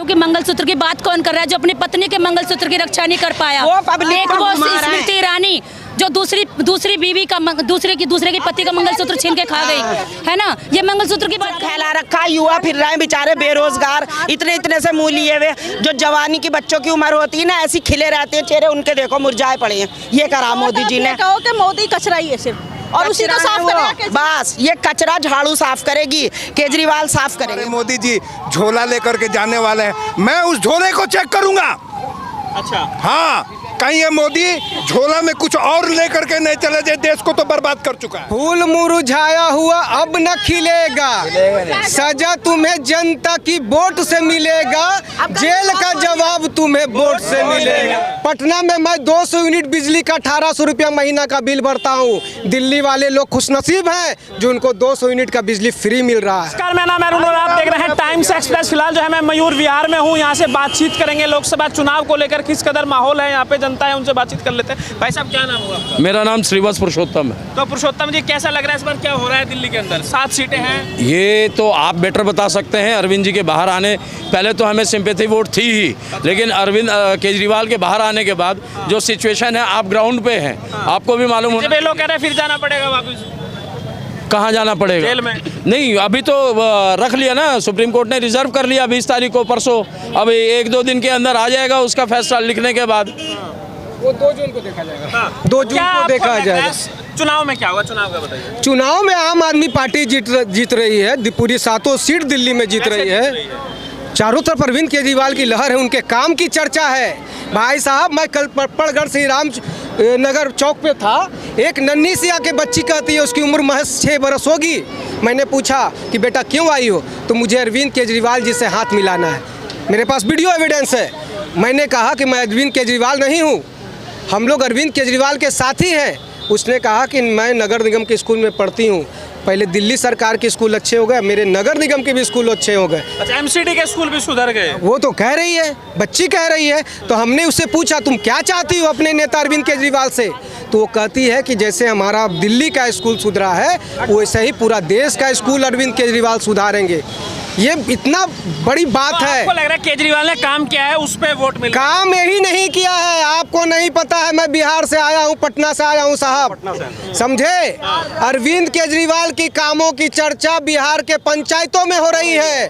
क्योंकि मंगलसूत्र की बात कौन कर रहा है जो अपनी पत्नी के मंगलसूत्र की रक्षा नहीं कर पाया? एक वो स्मृति ईरानी जो दूसरी बीवी का दूसरे की पति का मंगलसूत्र छीन के खा गई है ना। ये मंगलसूत्र की बात फैला रखा, युवा फिर रहे हैं बेचारे बेरोजगार, इतने से मुँह लिए हुए। जो जवानी की बच्चों की उम्र होती है ना, ऐसी खिले रहते हैं चेहरे, उनके देखो मुरझाए पड़े हैं। ये करा मोदी जी ने। कहो कि मोदी कचरा ही है सिर्फ, और उसी को साफ करेगा। बस ये कचरा झाड़ू साफ करेगी, केजरीवाल साफ करेंगे। मोदी जी झोला लेकर के जाने वाले हैं, मैं उस झोले को चेक करूंगा। अच्छा, हाँ, कहीं ये मोदी झोला में कुछ और लेकर के नहीं चले जाए, देश को तो बर्बाद कर चुका है। फूल मुरझाया हुआ अब न खिलेगा, सजा तुम्हें जनता की वोट से मिलेगा, जेल का जवाब तुम्हें वोट से मिलेगा। पटना में मैं 200 यूनिट बिजली का 1800 रुपया महीना का बिल भरता हूँ। दिल्ली वाले लोग खुशनसीब हैं जो उनको 200 यूनिट का बिजली फ्री मिल रहा है। नमस्कार, मेरा नाम है अरुण और आप देख रहे हैं टाइम्स एक्सप्रेस। फिलहाल जो है मैं मयूर विहार में हूँ, यहाँ से बातचीत करेंगे लोकसभा चुनाव को लेकर किस कदर माहौल है यहाँ पे, जनता है उनसे बातचीत कर लेते हैं। भाई साहब, क्या नाम हुआ आपका? मेरा नाम श्रीवास पुरुषोत्तम है। तो पुरुषोत्तम जी, कैसा लग रहा है इस बार, क्या हो रहा है दिल्ली के अंदर? 7 सीटें हैं। ये तो आप बेटर बता सकते हैं। अरविंद जी के बाहर आने पहले तो हमें सिंपैथी वोट थी ही, लेकिन अरविंद केजरीवाल के बाहर आने के बाद जो सिचुएशन है, आप ग्राउंड पे हैं, आपको भी मालूम होगा। लोग कह रहे हैं फिर जाना पड़ेगा वापस। कहाँ जाना पड़ेगा? जेल में? नहीं, अभी तो रख लिया ना, सुप्रीम कोर्ट ने रिजर्व कर लिया 20 तारीख को, परसों। अब 1-2 दिन के अंदर आ जाएगा उसका फैसला लिखने के बाद। वो 2 जून को देखा जाएगा। हाँ। 2 जून को देखा जाएगा। चुनाव में क्या होगा, चुनाव का बताइए। चुनाव में आम आदमी पार्टी जीत रही है, पूरी 7 सीट दिल्ली में जीत रही है। चारों तरफ अरविंद केजरीवाल की लहर है, उनके काम की चर्चा है। भाई साहब, मैं कल पड़गढ़ श्री राम नगर चौक पे था, एक नन्ही सी आके बच्ची कहती है, उसकी उम्र महज 6 बरस होगी। मैंने पूछा कि बेटा क्यों आई हो? तो मुझे अरविंद केजरीवाल जी से हाथ मिलाना है, मेरे पास वीडियो एविडेंस है। मैंने कहा कि मैं अरविंद केजरीवाल नहीं हूँ, हम लोग अरविंद केजरीवाल के साथी हैं। उसने कहा कि मैं नगर निगम के स्कूल में पढ़ती हूँ, पहले दिल्ली सरकार के स्कूल अच्छे हो गए, मेरे नगर निगम के भी स्कूल अच्छे हो गए। अच्छा, एमसीडी के स्कूल भी सुधर गए? वो तो कह रही है, बच्ची कह रही है। तो हमने उससे पूछा तुम क्या चाहती हो अपने नेता अरविंद केजरीवाल से? तो वो कहती है कि जैसे हमारा दिल्ली का स्कूल सुधरा है, वैसे ही पूरा देश का स्कूल अरविंद केजरीवाल सुधारेंगे। ये इतना बड़ी बात है। आपको लग रहा है केजरीवाल ने काम किया है, उस पे वोट मिला? काम यही नहीं किया है, आपको नहीं पता है। मैं बिहार से आया हूँ, पटना से आया हूँ साहब, समझे? अरविंद केजरीवाल की कामों की चर्चा बिहार के पंचायतों में हो रही है,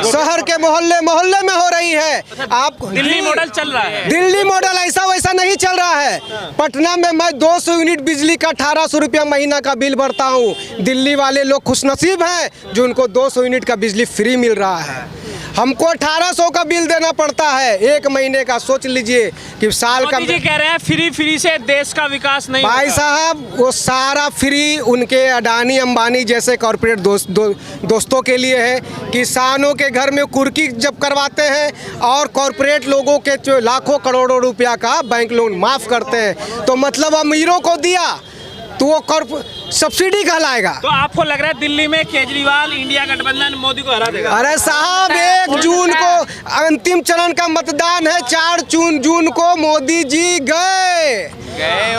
शहर के मोहल्ले मोहल्ले में हो रही है। आप दिल्ली मॉडल चल रहा है? दिल्ली मॉडल ऐसा वैसा नहीं चल रहा है। पटना में मैं 200 यूनिट बिजली का 1800 रुपया महीना का बिल भरता हूँ। दिल्ली वाले लोग खुशनसीब हैं जो उनको 200 यूनिट का बिजली फ्री मिल रहा है। हमको 1800 का बिल देना पड़ता है 1 महीने का। सोच लीजिए कि साल का। मोदी जी कह रहे हैं फ्री से देश का विकास नहीं भाई होगा। साहब, वो सारा फ्री उनके अडानी अंबानी जैसे कॉर्पोरेट दोस्तों के लिए है। किसानों के घर में कुर्की जब करवाते हैं और कॉर्पोरेट लोगों के जो लाखों करोड़ों रुपया का बैंक लोन माफ करते हैं, तो मतलब अमीरों को दिया तो वो सब्सिडी कहलाएगा। तो आपको लग रहा है दिल्ली में केजरीवाल इंडिया गठबंधन मोदी को हरा देगा? अरे साहब, 1 जून को अंतिम चरण का मतदान है, 4 जून को मोदी जी गए,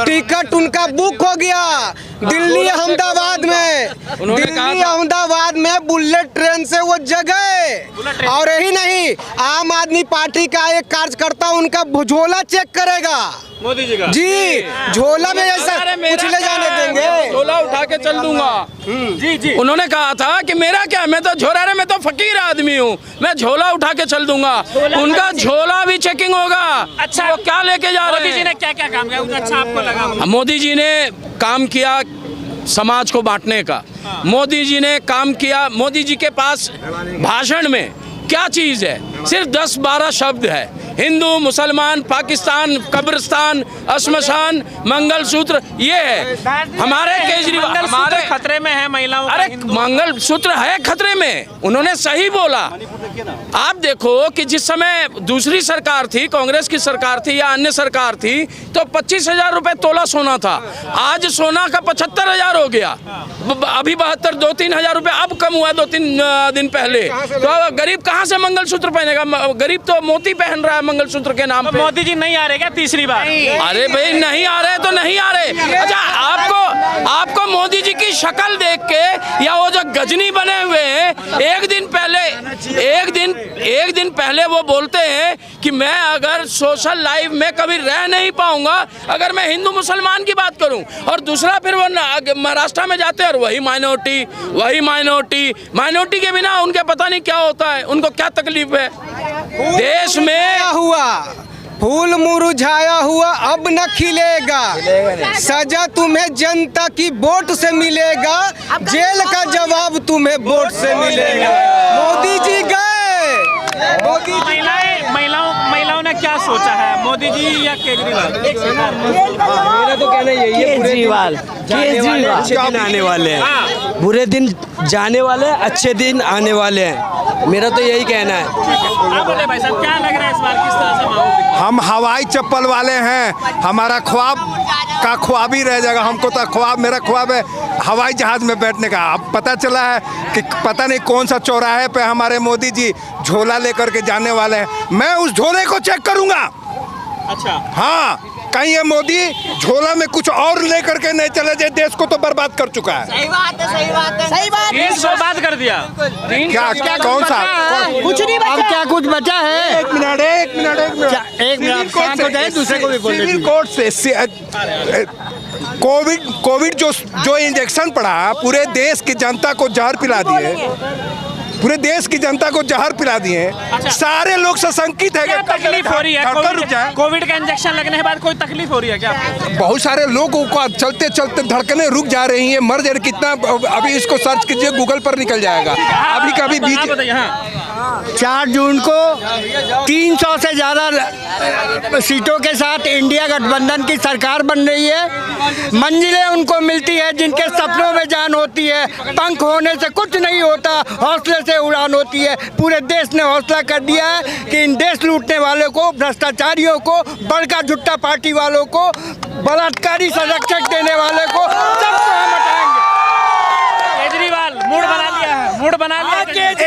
टिकट उनका बुक हो गया दिल्ली अहमदाबाद में। दिल्ली अहमदाबाद में बुलेट ट्रेन से वो जगह। और यही नहीं, आम आदमी पार्टी का एक कार्यकर्ता उनका झोला चेक करेगा मोदी जी का। जी, झोला में ऐसा कुछ ले जाने देंगे, झोला उठा के चल दूंगा। जी। उन्होंने कहा था कि मेरा क्या, मैं तो झोरारे में तो फकीर आदमी हूँ, मैं झोला उठा के चल दूंगा। उनका झोला भी चेकिंग होगा। अच्छा, वो क्या लेके जा रहे हैं? मोदी जी ने क्या क्या काम किया, अच्छा आपको लगा? मोदी जी ने काम किया समाज को बांटने का। मोदी जी ने काम किया, मोदी जी के पास भाषण में क्या चीज़ है? सिर्फ 10-12 शब्द है, हिंदू, मुसलमान, पाकिस्तान, कब्रिस्तान, श्मशान, मंगलसूत्र, ये है हमारे केजरीवाल। हमारे खतरे में है महिलाओं का। अरे मंगलसूत्र है खतरे में, उन्होंने सही बोला। आप देखो कि जिस समय दूसरी सरकार थी, कांग्रेस की सरकार थी या अन्य सरकार थी, तो 25,000 रुपए तोला सोना था। आज सोना का 75,000 हो गया। अभी 72-3 हजार रुपए अब कम हुआ 2-3 दिन पहले। तो गरीब कहाँ से मंगलसूत्र पहनेगा? गरीब तो मोती पहन रहा है है मंगलसूत्र के नाम तो पे। मोदी जी नहीं आ रहे क्या तीसरी बार? अरे भाई नहीं आ रहे तो नहीं आ रहे। अच्छा आपको मोदी जी की शक्ल देख के या वो जो गजनी बने हुए हैं, एक दिन पहले वो बोलते हैं कि मैं अगर सोशल लाइफ में कभी रह नहीं पाऊंगा अगर मैं हिंदू मुसलमान की बात करूं, और दूसरा फिर वो महाराष्ट्र में जाते हैं और वही माइनॉरिटी के बिना उनके पता नहीं क्या होता है, उनको क्या तकलीफ है देश में। हुआ फूल मुरझाया हुआ अब न खिलेगा, सजा तुम्हें जनता की वोट से मिलेगा, जेल का जवाब तुम्हें वोट से मिलेगा। मोदी जी गए, मोदी जी महिलाओं ने क्या सोचा है, मोदी जी या केजरीवाल? मेरा तो कहना यही है, केजरीवाल अच्छे दिन आने वाले हैं, बुरे दिन जाने वाले, अच्छे दिन आने वाले हैं, मेरा तो यही कहना है। आप बोले भाई साहब, क्या लग रहा है इस बार, किस तरह से माहौल दिख रहा है? हम हवाई चप्पल वाले हैं, हमारा ख्वाब का ख्वाब ही रह जाएगा। हमको तो ख्वाब, मेरा ख्वाब है हवाई जहाज में बैठने का। अब पता चला है कि पता नहीं कौन सा चौराहे पे हमारे मोदी जी झोला लेकर के जाने वाले हैं। मैं उस झोले को चेक करूंगा। अच्छा, हाँ, कहीं ये मोदी झोला में कुछ और लेकर के नहीं चले जाए, देश को तो बर्बाद कर चुका है। सही बात है 300 बात कर दिया। क्या कौन सा कुछ नहीं बचा। अब क्या कुछ बचा है? एक मिनट शांत हो जाए, दूसरे को भी बोलने सिविल दीजिए। कोर्ट से कोविड जो इंजेक्शन पड़ा पूरे देश की जनता को जहर पिला दिए, पूरे देश की जनता को जहर पिला दिए। सारे लोग सशंकित है। क्या तकलीफ हो रही है? कोविड का इंजेक्शन लगने के बाद कोई तकलीफ हो रही है क्या? बहुत सारे लोगों को चलते चलते धड़कने रुक जा रही हैं, मर जा रही। कितना अभी इसको सर्च कीजिए, गूगल पर निकल जाएगा। अभी कभी बीच 4 जून को 300 से ज़्यादा सीटों के साथ इंडिया गठबंधन की सरकार बन रही है। मंजिलें उनको मिलती है जिनके सपनों में जान होती है। पंख होने से कुछ नहीं होता, हौसले से उड़ान होती है। पूरे देश ने हौसला कर दिया है कि इन देश लूटने वालों को, भ्रष्टाचारियों को, बड़का झुट्टा पार्टी वालों को, बलात्कारी संरक्षक देने वाले को, सबको हम हटाएंगे। केजरीवाल मूड बना लिया है।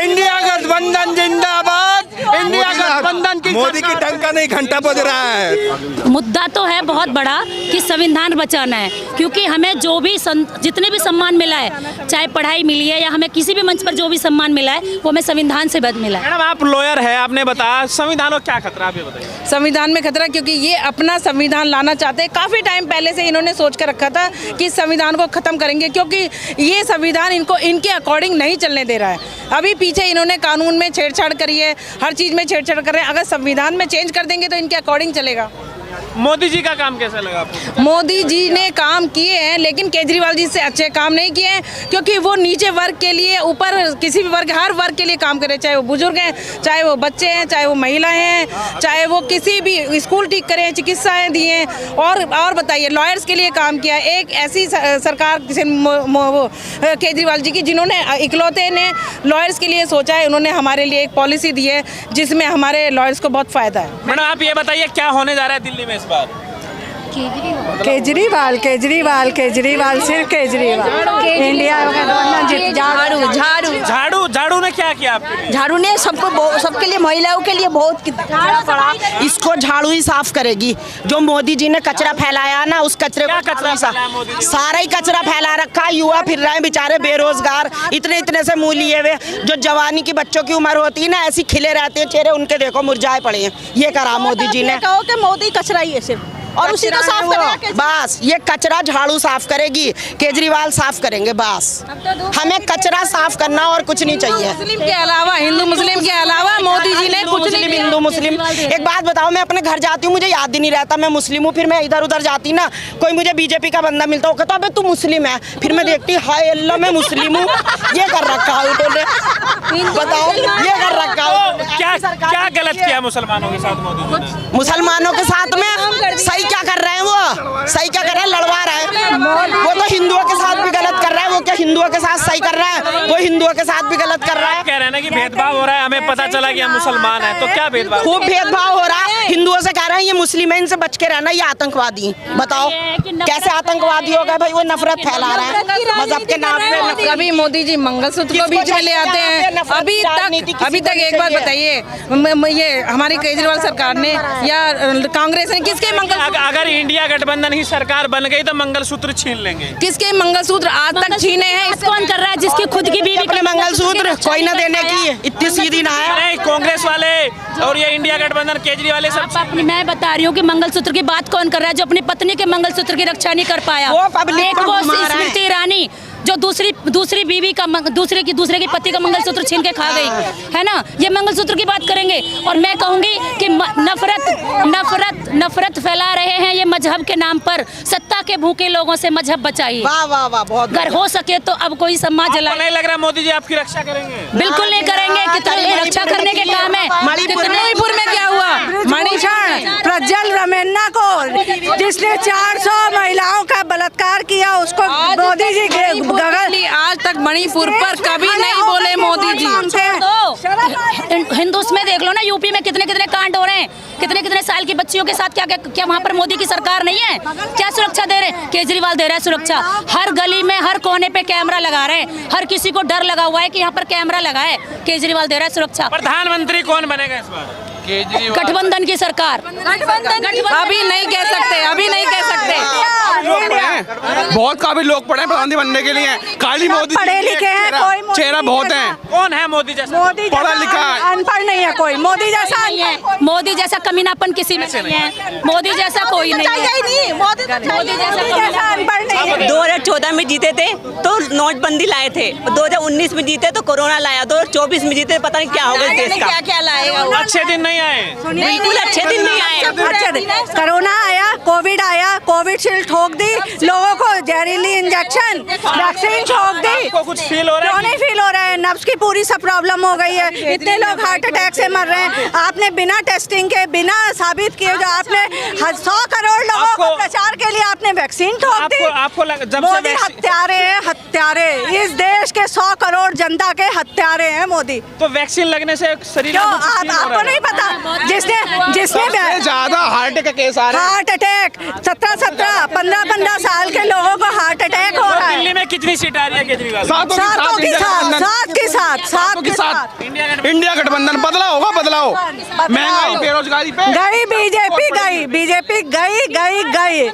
इंडिया गठबंधन जिंदाबाद, इंडिया गठबंधन की मोदी की डंका नहीं घंटा बज रहा है। मुद्दा तो है बहुत बड़ा कि संविधान बचाना है, क्योंकि हमें जो भी जितने भी सम्मान मिला है, चाहे पढ़ाई मिली है या हमें किसी भी मंच पर जो भी सम्मान मिला है, वो हमें संविधान से मिला है। मैडम, आप लॉयर है, आपने बताया संविधान को क्या खतरा, आप ये बताइए। संविधान में खतरा क्योंकि ये अपना संविधान लाना चाहते हैं। काफ़ी टाइम पहले से इन्होंने सोच कर रखा था कि संविधान को ख़त्म करेंगे, क्योंकि ये संविधान इनको इनके अकॉर्डिंग नहीं चलने दे रहा है। अभी पीछे इन्होंने कानून में छेड़छाड़ करी है, हर चीज़ में छेड़छाड़ कर रहे हैं। अगर संविधान में चेंज कर देंगे तो इनके अकॉर्डिंग चलेगा। मोदी जी का काम कैसा लगा आपको? मोदी जी ने काम किए हैं, लेकिन केजरीवाल जी से अच्छे काम नहीं किए हैं, क्योंकि वो नीचे वर्ग के लिए, ऊपर किसी भी वर्ग, हर वर्ग के लिए काम करे, चाहे वो बुजुर्ग हैं, चाहे वो बच्चे हैं, चाहे वो महिलाएं हैं, चाहे वो किसी भी स्कूल ठीक करें, चिकित्साएं दी हैं। और बताइए, लॉयर्स के लिए काम किया। एक ऐसी सरकार वो केजरीवाल जी की जिन्होंने इकलौते ने लॉयर्स के लिए सोचा है। उन्होंने हमारे लिए एक पॉलिसी दी है जिसमें हमारे लॉयर्स को बहुत फ़ायदा है। मैडम, आप ये बताइए क्या होने जा रहा है दिल्ली में इस बार? केजरीवाल सिर्फ केजरीवाल। इंडिया झाड़ू ने क्या किया आपके? झाड़ू ने सबके लिए, महिलाओं के लिए बहुत पड़ा। इसको झाड़ू ही साफ करेगी। जो मोदी जी ने कचरा फैलाया ना, उस कचरे को सारा ही कचरा फैला रखा। युवा फिर रहे हैं बेचारे बेरोजगार, इतने से मुंह लिए हुए। जो जवानी की बच्चों की उम्र होती है ना, ऐसी खिले रहते हैं चेहरे, उनके देखो मुरझाए पड़े हैं। ये करा मोदी जी ने। कहो कि मोदी कचरा ही है सिर्फ, और उसी को साफ करेगा। बस ये कचरा झाड़ू साफ करेगी, केजरीवाल साफ करेंगे। बस हमें कचरा साफ करना और कुछ नहीं चाहिए। मुस्लिम के अलावा, हिंदू मुस्लिम के अलावा मोदी जी ने कुछ नहीं। हिंदू मुस्लिम, एक बात बताओ, मैं अपने घर जाती हूँ, मुझे याद ही नहीं रहता मैं मुस्लिम हूँ। फिर मैं इधर उधर जाती ना, कोई मुझे बीजेपी का बंदा मिलता हो, कहता अबे तू मुस्लिम है। फिर मैं देखती, हाय अल्लाह, मैं मुस्लिम हूँ। ये कर रखा है उन्होंने, बताओ ये कर रखा है। क्या गलत किया मुसलमानों के साथ मोदी जी ने? मुसलमानों के साथ में सही क्या कर रहे हैं? वो सही क्या कर रहे हैं? लड़वा रहे हैं। वो तो हिंदुओं के साथ भी गलत कर रहा है। वो क्या हिंदुओं के साथ सही कर रहा है? वो हिंदुओं के साथ भी गलत कर रहा है। कह रहे हैं ना कि भेदभाव हो रहा है, हमें पता चला कि हम मुसलमान हैं, तो क्या भेदभाव? खूब भेदभाव हो रहा है। हिंदुओं से कह रहे हैं ये मुस्लिम है, इनसे बच के रहना, ये आतंकवादी हैं। बताओ कैसे आतंकवादी हो गए भाई? वो नफरत फैला रहा है मजहब के नाम पे। कभी मोदी जी मंगलसूत्र को बीच में ले आते हैं, अभी तक एक बात बताइए, ये हमारी केजरीवाल सरकार ने या कांग्रेस ने किसके अगर इंडिया गठबंधन की सरकार बन गई तो मंगलसूत्र छीन लेंगे। किसके मंगलसूत्र आज तक छीने हैं? कौन कर रहा है? जिसकी खुद की बीवी अपने मंगलसूत्र कोई ना देने की इतनी सीधी ना है। नहीं, कांग्रेस वाले और ये इंडिया गठबंधन केजरीवाल सब। मैं बता रही हूँ कि मंगलसूत्र की बात कौन कर रहा है? जो अपनी पत्नी के मंगलसूत्र की रक्षा नहीं कर पाया, वो पब्लिक को घुमा रहा है। स्मृति ईरानी जो दूसरी बीवी का दूसरे की पति का मंगलसूत्र छीन के खा गई, है ना? ये मंगलसूत्र की बात करेंगे। और मैं कहूंगी कि नफरत फैला रहे हैं ये मजहब के नाम पर। सत्ता के भूखे लोगों से मजहब बचाइए। वाह वाह वाह, बहुत अगर हो सके तो अब कोई समाज जलाए। नहीं लग रहा मोदी जी आपकी रक्षा करेंगे? बिल्कुल नहीं करेंगे। कितने रक्षा करने के काम है। मणिपुर में क्या हुआ? मणिपुर प्रज्वल रमन्ना को जिसने 400 महिलाओं का बलात्कार किया, उसको मोदी जी आज तक मणिपुर पर कभी नहीं बोले मोदी जी। हिंदुस्तान में देख लो ना, यूपी में कितने कांड हो रहे हैं, कितने साल की बच्चियों के साथ क्या वहाँ पर मोदी की सरकार नहीं है? क्या सुरक्षा दे रहे हैं? केजरीवाल दे रहा है सुरक्षा। हर गली में हर कोने पे कैमरा लगा रहे हैं, हर किसी को डर लगा हुआ है कि यहाँ पर कैमरा लगा है। केजरीवाल दे रहा है सुरक्षा। प्रधानमंत्री कौन बनेगा इस बार? गठबंधन की सरकार। अभी नहीं कह सकते, अभी नहीं कह सकते। बहुत काबिल लोग पढ़े प्रधानमंत्री बनने के लिए। खाली मोदी पढ़े लिखे हैं, कोई चेहरा बहुत है। कौन है मोदी जैसा? पढ़ा लिखा है। अनपढ़ नहीं है कोई। मोदी जैसा मोदी जैसा कमीनापन किसी में नहीं है। मोदी जैसा कोई नहीं है। मोदी जैसा अनपढ़ नहीं है। 2014 में जीते थे तो नोटबंदी लाए थे, 2019 में जीते तो कोरोना लाया, 2024 में जीते पता नहीं क्या होगा देश का। क्या लाएगा? अच्छे दिन नहीं आए, बिल्कुल अच्छे दिन नहीं आए। अच्छा, कोरोना आया, कोविड आया, कोविशील्ड ठोक दी लोगों को, जहरीली इंजेक्शन, वैक्सीन ठोक दी। आपको कुछ फील हो रहा है? क्यों नहीं फील हो रहा है? नब्ज की पूरी सब प्रॉब्लम हो गई है। इतने लोग हार्ट अटैक से मर रहे हैं। आपने बिना टेस्टिंग के, बिना साबित किए, जो आपने 100 करोड़ लोगों को प्रचार के लिए आपने वैक्सीन ठोक दी। मोदी हत्यारे हैं, हत्यारे। इस देश के 100 करोड़ जनता के हत्यारे हैं मोदी। तो वैक्सीन लगने से शरीर आपको नहीं पता? जिसने ज्यादा हार्ट अटैक केस आ रहे हैं। हार्ट अटैक 15 साल के लोगों को हार्ट अटैक हो रहा है। दिल्ली में कितनी सीट आ रही है केजरीवाल? सात के साथ। इंडिया गठबंधन बदला होगा, बदलाव। महंगाई, बेरोजगारी पे गई बीजेपी, गई